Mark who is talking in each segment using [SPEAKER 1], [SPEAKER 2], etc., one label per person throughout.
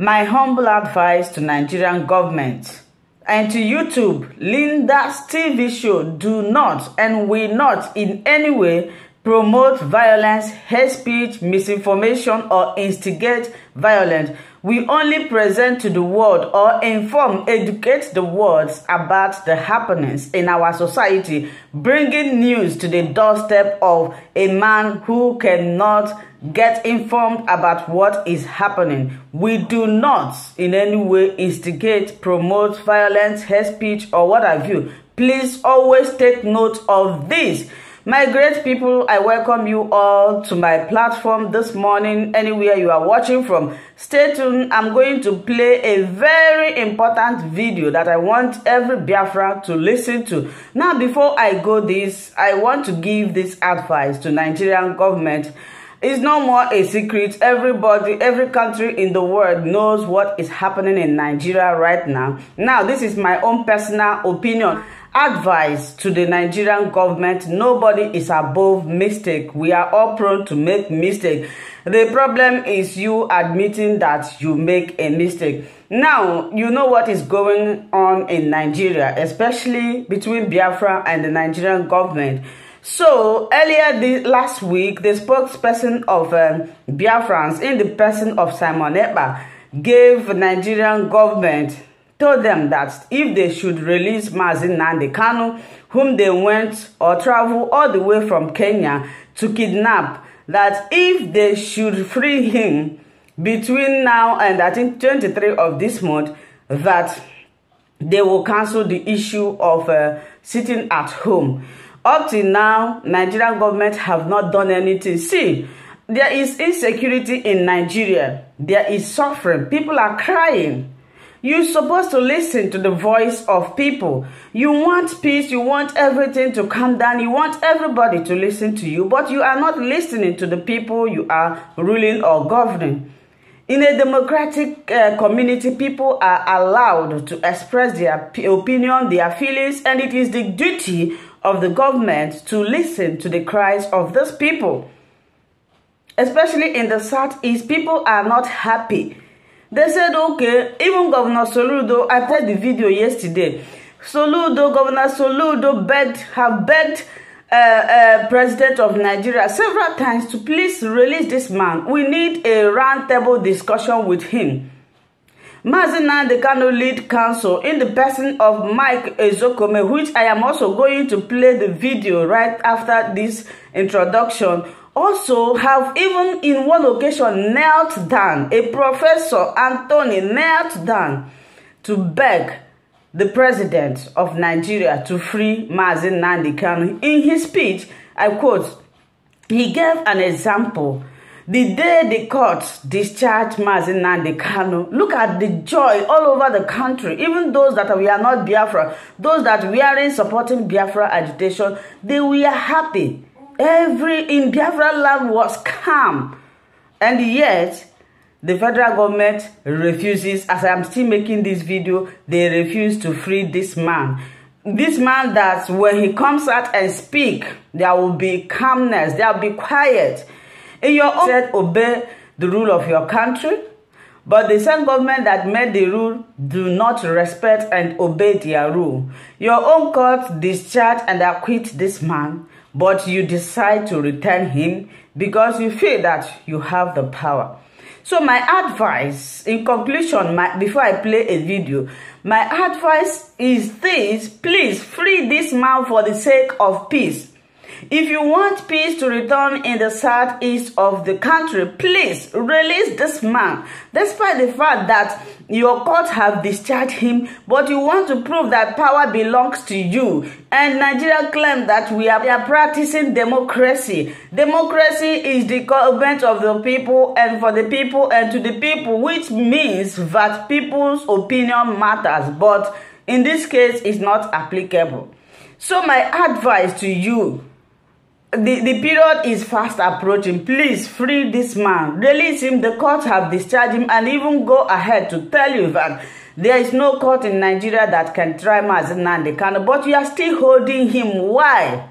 [SPEAKER 1] My humble advice to Nigerian government and to YouTube, Linda's TV show do not and will not in any way promote violence, hate speech, misinformation, or instigate violence. We only present to the world or inform, educate the world about the happenings in our society, bringing news to the doorstep of a man who cannot get informed about what is happening. We do not in any way instigate, promote violence, hate speech, or what have you. Please always take note of this. My great people, I welcome you all to my platform this morning, anywhere you are watching from. Stay tuned. I'm going to play a very important video that I want every Biafra to listen to. Now, before I go this, I want to give this advice to Nigerian government. It's no more a secret. Everybody, every country in the world knows what is happening in Nigeria right now. Now, this is my own personal opinion. Advice to the Nigerian government: nobody is above mistake. We are all prone to make mistake. The problem is you admitting that you make a mistake. Now, you know what is going on in Nigeria, especially between Biafra and the Nigerian government. So, earlier last week, the spokesperson of Biafrans, in the person of Simon Ekpa, gave Nigerian government, told them that if they should release Nnamdi Kanu, whom they went or travel all the way from Kenya to kidnap, that if they should free him between now and I think 23 of this month, that they will cancel the issue of sitting at home. Up till now, Nigerian government have not done anything. See, there is insecurity in Nigeria. There is suffering. People are crying. You're supposed to listen to the voice of people. You want peace. You want everything to calm down. You want everybody to listen to you. But you are not listening to the people you are ruling or governing. In a democratic community, people are allowed to express their opinion, their feelings, and it is the duty of the government to listen to the cries of those people. Especially in the Southeast, people are not happy. They said, okay, even Governor Soludo, I played the video yesterday. Governor Soludo have begged President of Nigeria several times to please release this man. We need a roundtable discussion with him. Nnamdi Kanu lead counsel in the person of Mike Ezokome, which I am also going to play the video right after this introduction, also have even in one occasion knelt down. A Professor Anthony knelt down to beg the president of Nigeria to free Nnamdi Kanu. In his speech, I quote, he gave an example. The day the court discharged Nnamdi Kanu, look at the joy all over the country. Even those that we are not Biafra, those that we are in supporting Biafra agitation, they were happy. In Biafra land was calm. And yet, the federal government refuses, as I am still making this video, they refuse to free this man. This man that when he comes out and speak, there will be calmness, there will be quiet. In your own said, obey the rule of your country, but the same government that made the rule do not respect and obey their rule. Your own court discharge and acquit this man, but you decide to return him because you feel that you have the power. So my advice, in conclusion, before I play a video, my advice is this: please free this man for the sake of peace. If you want peace to return in the southeast of the country, please release this man. Despite the fact that your court have discharged him, but you want to prove that power belongs to you. And Nigeria claims that we are practicing democracy. Democracy is the government of the people and for the people and to the people, which means that people's opinion matters. But in this case, it's not applicable. So my advice to you, the period is fast approaching. Please free this man. Release him. The court have discharged him and even go ahead to tell you that there is no court in Nigeria that can try Nnamdi Kanu, but you are still holding him. Why?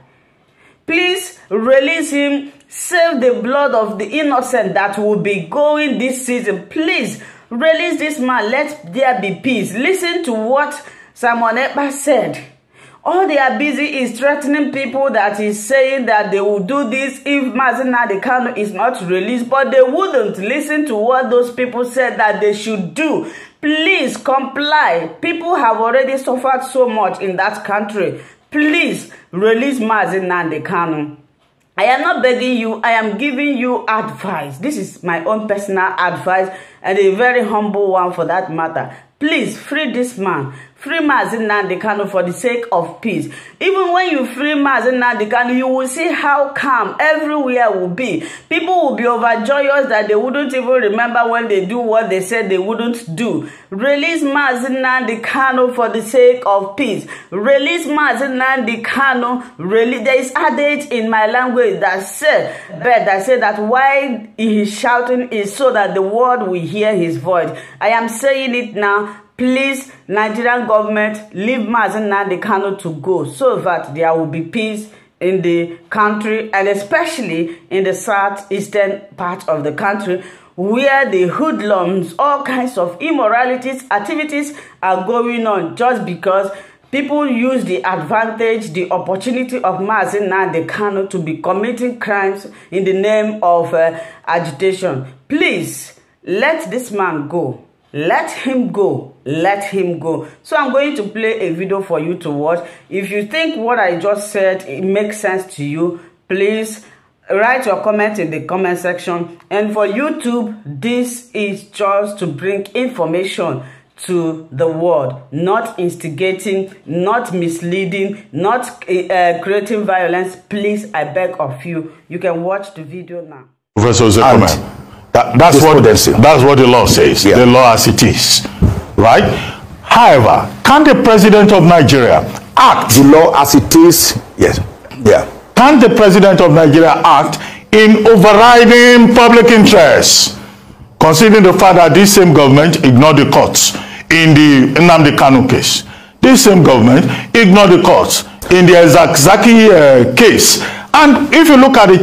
[SPEAKER 1] Please release him. Save the blood of the innocent that will be going this season. Please Release this man. Let there be peace. Listen to what Simon Ekpa said. All they are busy is threatening people that is saying that they will do this if Nnamdi Kanu is not released, but they wouldn't listen to what those people said that they should do. Please comply. People have already suffered so much in that country. Please release Nnamdi Kanu. I am not begging you, I am giving you advice. This is my own personal advice and a very humble one for that matter. Please free this man. Free Nnamdi Kanu for the sake of peace. Even when you free Nnamdi Kanu, you will see how calm everywhere will be. People will be overjoyous that they wouldn't even remember when they do what they said they wouldn't do. Release Nnamdi Kanu for the sake of peace. Release Nnamdi Kanu. There is adage in my language that said that why he is shouting is so that the world will hear his voice. I am saying it now. Please, Nigerian government, leave Nnamdi Kanu to go so that there will be peace in the country, and especially in the southeastern part of the country where the hoodlums, all kinds of immoralities, activities are going on just because people use the advantage, the opportunity of Nnamdi Kanu to be committing crimes in the name of agitation. Please, let this man go. Let him go. Let him go. So I'm going to play a video for you to watch. If you think what I just said it makes sense to you, please write your comment in the comment section. And for YouTube, this is just to bring information to the world, not instigating, not misleading, not creating violence. Please, I beg of you. You can watch the video now.
[SPEAKER 2] Professor, that's what the law says, yeah. The law as it is, right? However, can the president of Nigeria act?
[SPEAKER 3] The law as it is, yes, yeah.
[SPEAKER 2] Can the president of Nigeria act in overriding public interest, considering the fact that this same government ignored the courts in the Nnamdi Kanu case? This same government ignored the courts in the Ssage case. And if you look at the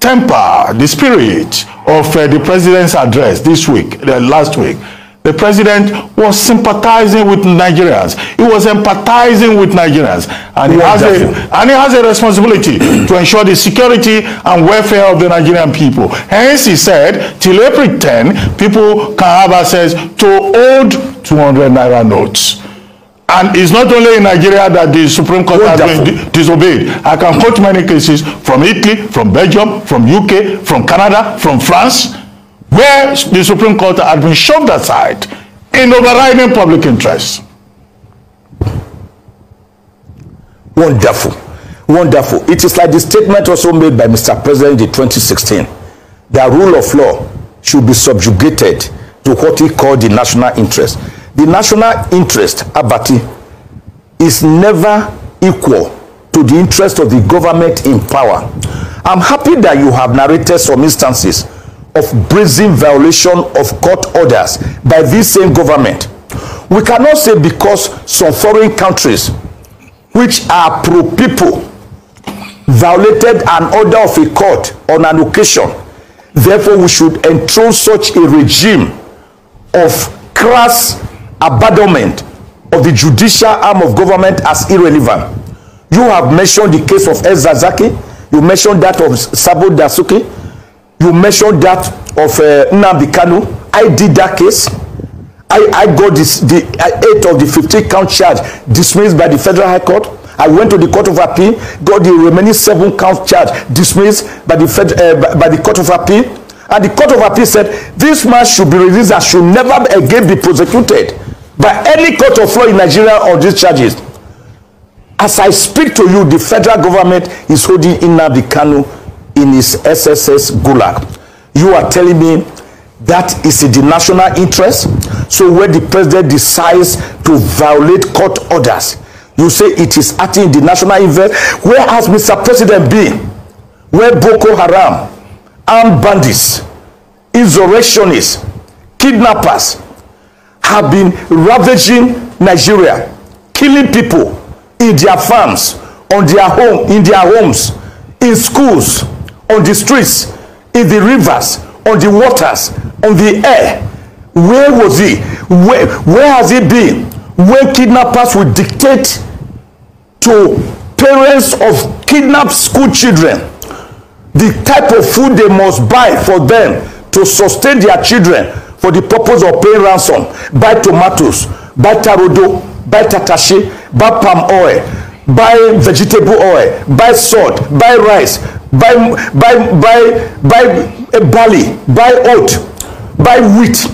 [SPEAKER 2] the spirit of the president's address this week, last week, the president was sympathizing with Nigerians. He was empathizing with Nigerians. And he has a responsibility to ensure the security and welfare of the Nigerian people. Hence, he said, till April 10, people can have access to old 200 naira notes. And it's not only in Nigeria that the Supreme Court has been disobeyed. I can quote many cases from Italy, from Belgium, from UK, from Canada, from France, where the Supreme Court has been shoved aside in overriding public interest.
[SPEAKER 3] Wonderful. Wonderful. It is like the statement also made by Mr. President in 2016. The rule of law should be subjugated to what he called the national interest. The national interest, Abati, is never equal to the interest of the government in power. I'm happy that you have narrated some instances of brazen violation of court orders by this same government. We cannot say because some foreign countries which are pro-people violated an order of a court on an occasion, therefore we should enthrone such a regime of crass abandonment of the judicial arm of government as irrelevant. You have mentioned the case of Ssage, you mentioned that of Ssage, you mentioned that of Nnamdi Kanu. I did that case. I got the 8 of the 15 count charge dismissed by the Federal High Court. I went to the Court of Appeal, got the remaining 7 count charge dismissed by the Court of Appeal. And the Court of Appeal said this man should be released and should never again be prosecuted by any court of law in Nigeria on these charges. As I speak to you, the federal government is holding Nnamdi Kanu in his SSS gulag. You are telling me that is in the national interest? So when the president decides to violate court orders, you say it is acting in the national interest? Where has Mr. President been? Where Boko Haram, armed bandits, insurrectionists, kidnappers have been ravaging Nigeria, killing people in their farms, on their home, in their homes, in schools, on the streets, in the rivers, on the waters, on the air. Where was he? Where has he been when kidnappers will dictate to parents of kidnapped school children the type of food they must buy for them to sustain their children for the purpose of paying ransom? Buy tomatoes, buy tarodo, buy tatashe, buy palm oil, buy vegetable oil, buy salt, buy rice, buy barley, buy oat, buy wheat,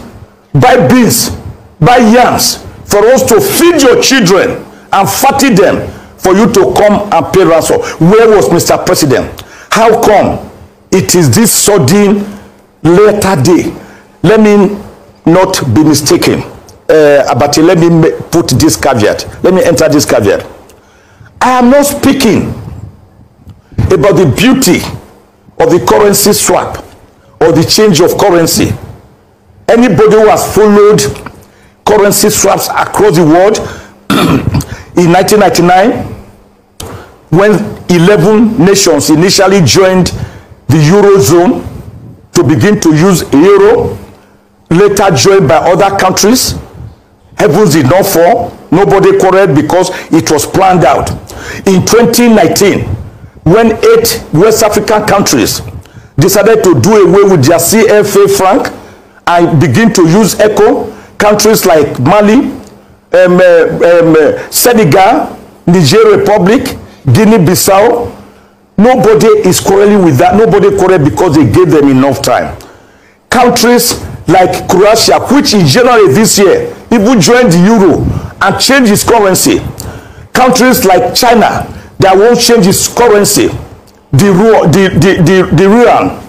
[SPEAKER 3] buy beans, buy yams for us to feed your children and fatten them for you to come and pay ransom. Where was Mr. President? How come it is this sudden later day? Let me not be mistaken, but let me put this caveat. Let me enter this caveat. I am not speaking about the beauty of the currency swap or the change of currency. Anybody who has followed currency swaps across the world in 1999, when 11 nations initially joined the Eurozone to begin to use euro, later joined by other countries, heavens did not fall. Nobody quarreled because it was planned out. In 2019, when 8 West African countries decided to do away with their CFA franc and begin to use ECO, countries like Mali, Senegal, Niger Republic, Guinea-Bissau, nobody is quarreling with that. Nobody quarreled because they gave them enough time. Countries like Croatia, which in January this year even joined the euro and changed its currency. Countries like China that won't change its currency, the yuan.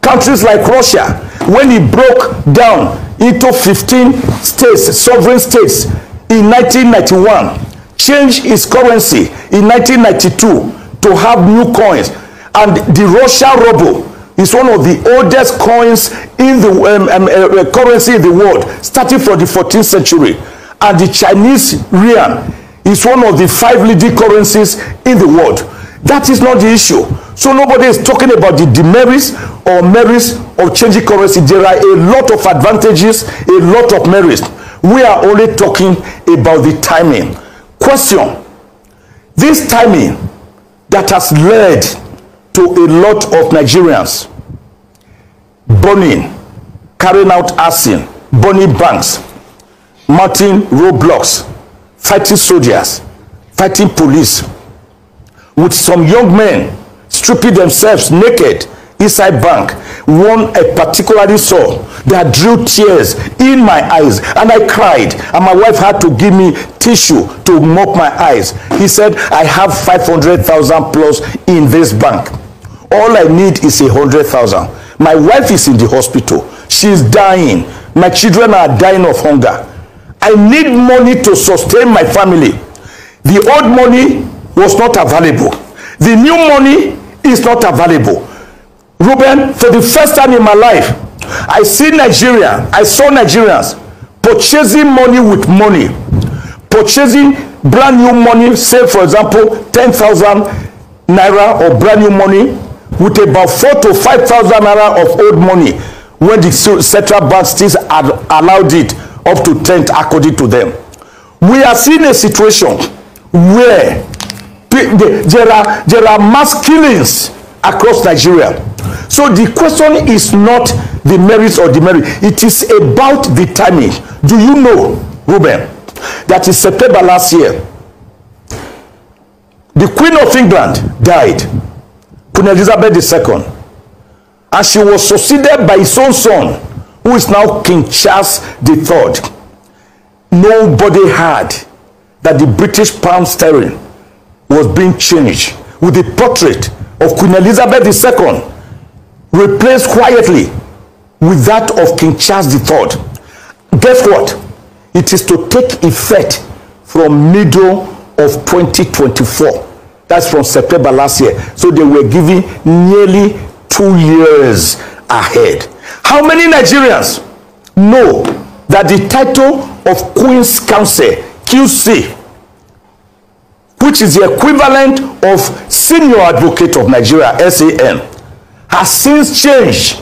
[SPEAKER 3] Countries like Russia, when it broke down into 15 states, sovereign states in 1991, changed its currency in 1992 to have new coins. And the Russian ruble is one of the oldest coins in the currency in the world, starting from the 14th century. And the Chinese yuan is one of the 5 leading currencies in the world. That is not the issue. So nobody is talking about the demerits or merits of changing currency. There are a lot of advantages, a lot of merits. We are only talking about the timing. Question: this timing that has led to a lot of Nigerians burning, carrying out arson, burning banks, mounting roadblocks, fighting soldiers, fighting police, with some young men stripping themselves naked inside bank. One I particularly saw that drew tears in my eyes, and I cried, and my wife had to give me tissue to mop my eyes. He said, I have 500,000 plus in this bank. All I need is 100,000. My wife is in the hospital. She's dying. My children are dying of hunger. I need money to sustain my family. The old money was not available. The new money is not available. Ruben, for the first time in my life, I saw Nigerians purchasing money with money, purchasing brand new money, say for example 10,000 naira of brand new money with about 4,000 to 5,000 naira of old money, when the central bank still allowed it up to 10 according to them. We are seeing a situation where there are mass killings across Nigeria. So the question is not the merits or demerit. It is about the timing. Do you know, Ruben, that in September last year, the Queen of England died, Queen Elizabeth II, and she was succeeded by his own son, who is now King Charles III. Nobody heard that the British pound sterling was being changed with the portrait of Queen Elizabeth II replaced quietly with that of King Charles III. Guess what? It is to take effect from middle of 2024. That's from September last year. So they were giving nearly 2 years ahead. How many Nigerians know that the title of Queen's Counsel, QC, which is the equivalent of Senior Advocate of Nigeria, SAN, has since changed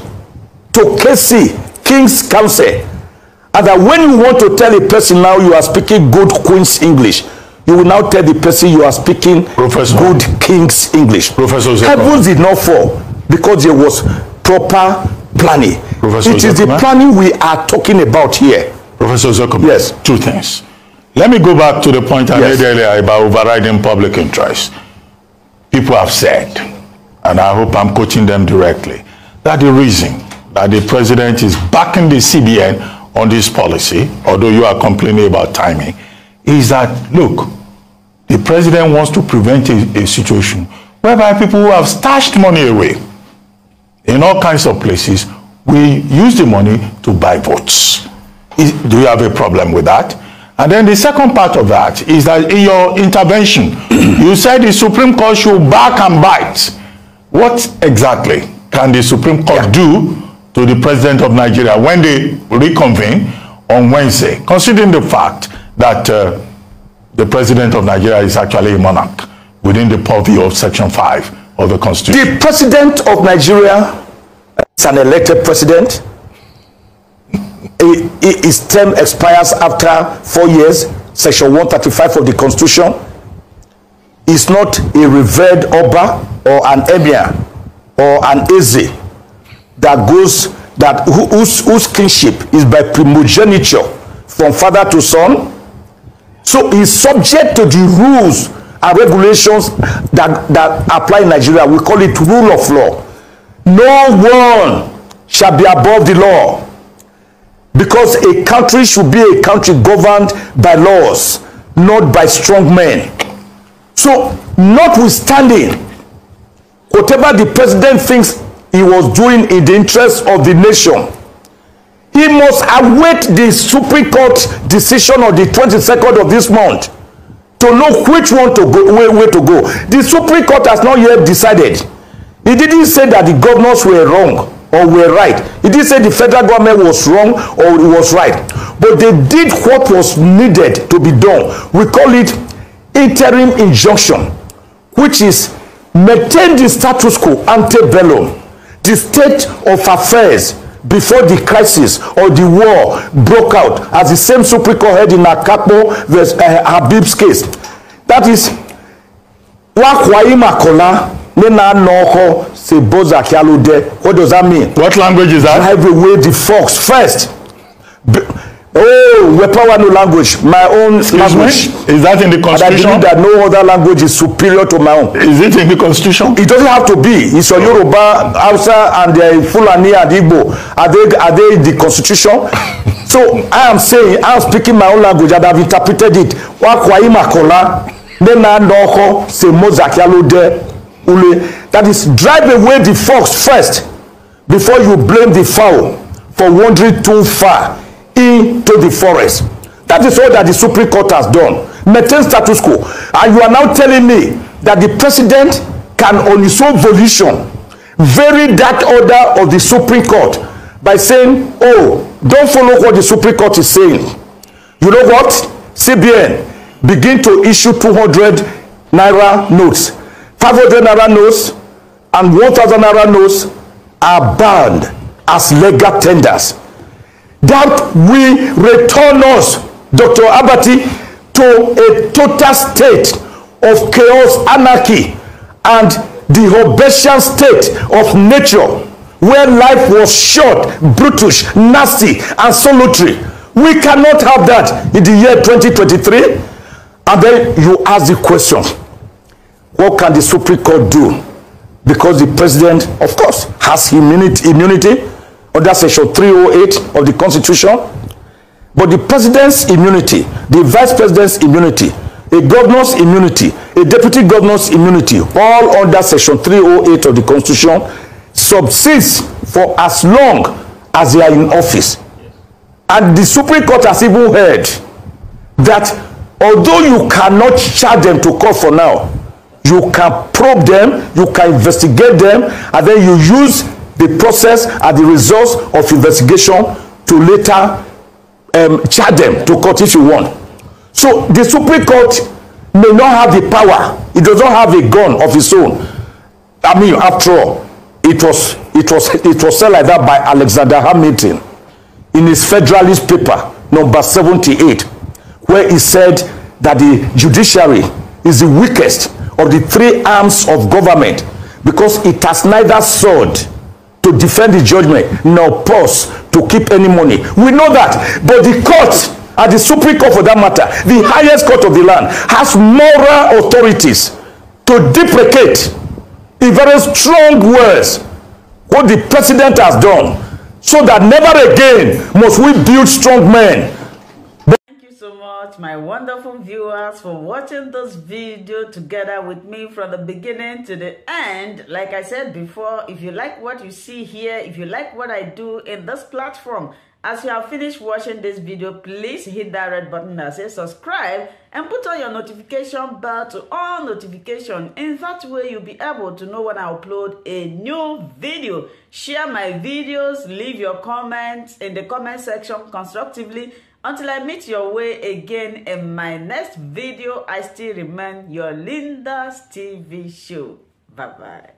[SPEAKER 3] to KC, King's Counsel, And that when you want to tell a person now you are speaking good Queen's English, you will now tell the person you are speaking good King's English. Heavens did not fall because there was proper planning. It is the planning we are talking about here.
[SPEAKER 2] Professor Zuckerman,
[SPEAKER 3] yes.
[SPEAKER 2] Two things. Let me go back to the point I made earlier about overriding public interest. People have said, and I hope I'm quoting them directly, that the reason that the president is backing the CBN on this policy, although you are complaining about timing, is that, look, the president wants to prevent a situation whereby people who have stashed money away in all kinds of places will use the money to buy votes. Do you have a problem with that? And then the second part of that is that in your intervention, you said the Supreme Court should back and bite. What exactly can the Supreme Court do to the president of Nigeria when they reconvene on Wednesday, considering the fact that the president of Nigeria is actually a monarch within the purview of Section 5 of the Constitution?
[SPEAKER 3] The president of Nigeria is an elected president. His term expires after 4 years, Section 135 of the Constitution. Is not a revered Oba or an Emir or an Eze whose kingship is by primogeniture from father to son. So he's subject to the rules and regulations that apply in Nigeria. We call it rule of law. No one shall be above the law, because a country should be a country governed by laws, not by strong men. So, notwithstanding whatever the president thinks he was doing in the interest of the nation, he must await the Supreme Court decision on the 22nd of this month to know which one to go, where to go. The Supreme Court has not yet decided. He didn't say that the governors were wrong or were right. He didn't say the federal government was wrong or it was right. But they did what was needed to be done. We call it interim injunction, which is maintain the status quo ante bellum, the state of affairs before the crisis or the war broke out, as the same Supreme Court held in Akapo versus Habib's case. That is, what does that mean?
[SPEAKER 2] What language is that?
[SPEAKER 3] Drive away the fox first. Oh, power no language. My own language.
[SPEAKER 2] Is that in the Constitution?
[SPEAKER 3] And I believe that no other language is superior to my own.
[SPEAKER 2] Is it in the Constitution?
[SPEAKER 3] It doesn't have to be. It's your Yoruba, Hausa, and Fulani and Igbo. Are they in the Constitution? So I am saying, I am speaking my own language and I've interpreted it. That is, drive away the fox first before you blame the fowl for wandering too far into the forest. That is all that the Supreme Court has done. Maintain status quo. And you are now telling me that the president can, on his own volition, vary that order of the Supreme Court by saying, oh, don't follow what the Supreme Court is saying. You know what? CBN begin to issue 200 naira notes. 500 naira notes and 1,000 naira notes are banned as legal tenders. That will return us, Dr. Abati, to a total state of chaos, anarchy, and the Hobbesian state of nature, where life was short, brutish, nasty, and solitary. We cannot have that in the year 2023. And then you ask the question, what can the Supreme Court do? Because the president, of course, has immunity under Section 308 of the Constitution. But the president's immunity, the vice president's immunity, a governor's immunity, a deputy governor's immunity, all under Section 308 of the Constitution, subsists for as long as they are in office. And the Supreme Court has even heard that although you cannot charge them to court for now, you can probe them, you can investigate them, and then you use the process and the results of investigation to later charge them to court if you want. So the Supreme Court may not have the power. It does not have a gun of its own. I mean, after all, it was said like that by Alexander Hamilton in his Federalist paper. number 78, where he said that the judiciary is the weakest of the three arms of government because it has neither sword to defend the judgment nor purse to keep any money. We know that, but the court, and the Supreme Court for that matter, the highest court of the land, has moral authorities to deprecate in very strong words what the president has done, so that never again must we build strong men.
[SPEAKER 1] Thank you so much, my wonderful viewers, for watching this video together with me from the beginning to the end. Like I said before, if you like what you see here, if you like what I do in this platform, as you have finished watching this video, please hit that red button that says subscribe and put on your notification bell to all notification. In that way, you'll be able to know when I upload a new video. Share my videos, leave your comments in the comment section constructively. Until I meet your way again in my next video, I still remain your Linda's TV show. Bye-bye.